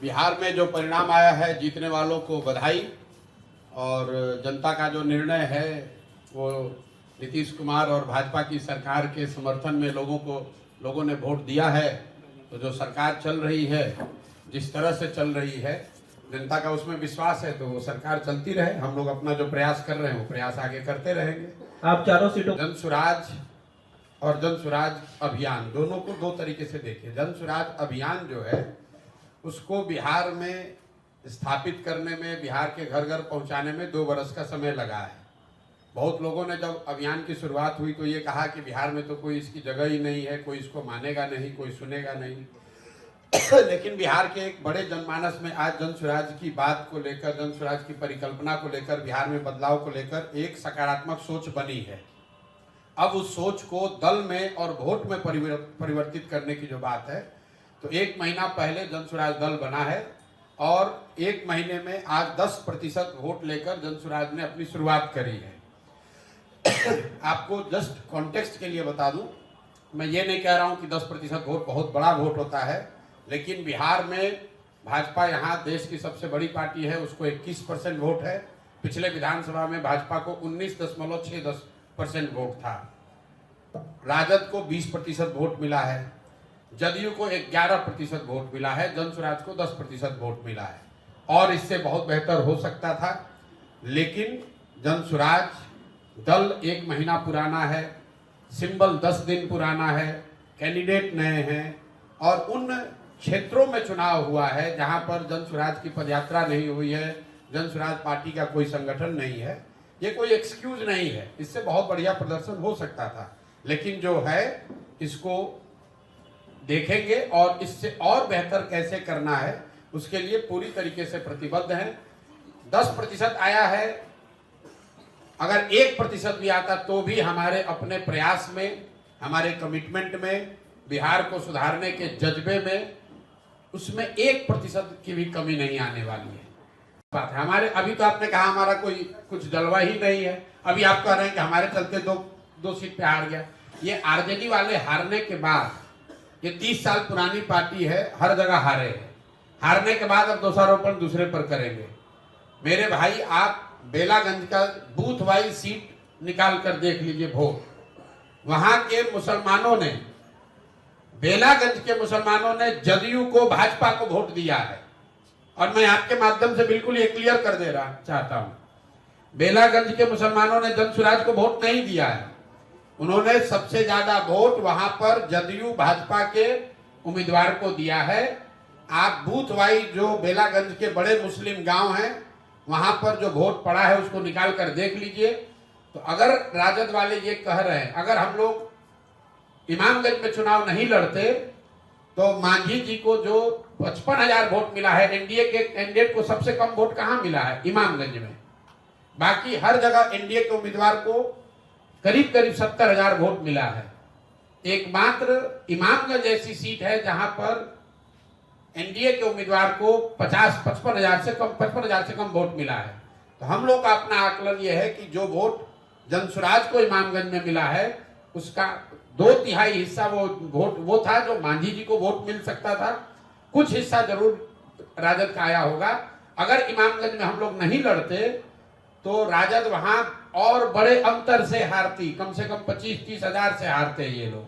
बिहार में जो परिणाम आया है, जीतने वालों को बधाई। और जनता का जो निर्णय है वो नीतीश कुमार और भाजपा की सरकार के समर्थन में लोगों ने वोट दिया है। तो जो सरकार चल रही है, जिस तरह से चल रही है, जनता का उसमें विश्वास है, तो वो सरकार चलती रहे। हम लोग अपना जो प्रयास कर रहे हैं वो प्रयास आगे करते रहेंगे। आप चारों सीटों जन सुराज और जन सुराज अभियान दोनों को दो तरीके से देखिए। जन सुराज अभियान जो है उसको बिहार में स्थापित करने में, बिहार के घर घर पहुंचाने में 2 बरस का समय लगा है। बहुत लोगों ने जब अभियान की शुरुआत हुई तो ये कहा कि बिहार में तो कोई इसकी जगह ही नहीं है, कोई इसको मानेगा नहीं, कोई सुनेगा नहीं। लेकिन बिहार के एक बड़े जनमानस में आज जन सुराज की बात को लेकर, जन सुराज की परिकल्पना को लेकर, बिहार में बदलाव को लेकर एक सकारात्मक सोच बनी है। अब उस सोच को दल में और वोट में परिवर्तित करने की जो बात है, तो 1 महीना पहले जन सुराज दल बना है और 1 महीने में आज 10% वोट लेकर जन सुराज ने अपनी शुरुआत करी है। आपको जस्ट कॉन्टेक्स्ट के लिए बता दूं, मैं ये नहीं कह रहा हूं कि 10% वोट बहुत बड़ा वोट होता है, लेकिन बिहार में भाजपा यहाँ देश की सबसे बड़ी पार्टी है, उसको 21% वोट है। पिछले विधानसभा में भाजपा को 19.60% वोट था। राजद को 20% वोट मिला है, जदयू को 11% वोट मिला है, जन सुराज को 10% वोट मिला है। और इससे बहुत बेहतर हो सकता था, लेकिन जन सुराज दल 1 महीना पुराना है, सिंबल 10 दिन पुराना है, कैंडिडेट नए हैं और उन क्षेत्रों में चुनाव हुआ है जहां पर जन सुराज की पदयात्रा नहीं हुई है, जन सुराज पार्टी का कोई संगठन नहीं है। ये कोई एक्सक्यूज नहीं है, इससे बहुत बढ़िया प्रदर्शन हो सकता था, लेकिन जो है इसको देखेंगे और इससे और बेहतर कैसे करना है उसके लिए पूरी तरीके से प्रतिबद्ध हैं। 10% आया है, अगर 1% भी आता तो भी हमारे अपने प्रयास में, हमारे कमिटमेंट में, बिहार को सुधारने के जज्बे में, उसमें 1% की भी कमी नहीं आने वाली है। बात है हमारे, अभी तो आपने कहा हमारा कोई कुछ जलवा ही नहीं है, अभी आप कह रहे हैं कि हमारे चलते दो सीट पे हार गया। ये आरजेडी वाले हारने के बाद, ये 30 साल पुरानी पार्टी है, हर जगह हारे हैं। हारने के बाद अब दोषारोपण दूसरे पर करेंगे। मेरे भाई, आप बेलागंज का बूथ वाइज सीट निकाल कर देख लीजिए वोट। वहां के मुसलमानों ने, बेलागंज के मुसलमानों ने जदयू को, भाजपा को वोट दिया है। और मैं आपके माध्यम से बिल्कुल ये क्लियर कर दे रहा चाहता हूं, बेलागंज के मुसलमानों ने जन सुराज को वोट नहीं दिया है। उन्होंने सबसे ज्यादा वोट वहां पर जदयू भाजपा के उम्मीदवार को दिया है। आप बूथ वाइज जो बेलागंज के बड़े मुस्लिम गांव हैं वहां पर जो वोट पड़ा है उसको निकाल कर देख लीजिए। तो अगर राजद वाले ये कह रहे हैं, अगर हम लोग इमामगंज में चुनाव नहीं लड़ते तो मांझी जी को जो 55,000 वोट मिला है, एनडीए के कैंडिडेट को सबसे कम वोट कहां मिला है? इमामगंज में। बाकी हर जगह एनडीए के उम्मीदवार को करीब 70,000 वोट मिला है। एकमात्र इमामगंज ऐसी सीट है जहां पर एनडीए के उम्मीदवार को 55,000 से कम वोट मिला है। तो हम लोग का अपना आकलन यह है कि जो वोट जनसुराज को इमामगंज में मिला है उसका 2/3 हिस्सा वो था जो मांझी जी को वोट मिल सकता था। कुछ हिस्सा जरूर राजद का आया होगा। अगर इमामगंज में हम लोग नहीं लड़ते तो राजद वहां और बड़े अंतर से हारती, कम से कम 25-30 हजार से हारते ये लोग।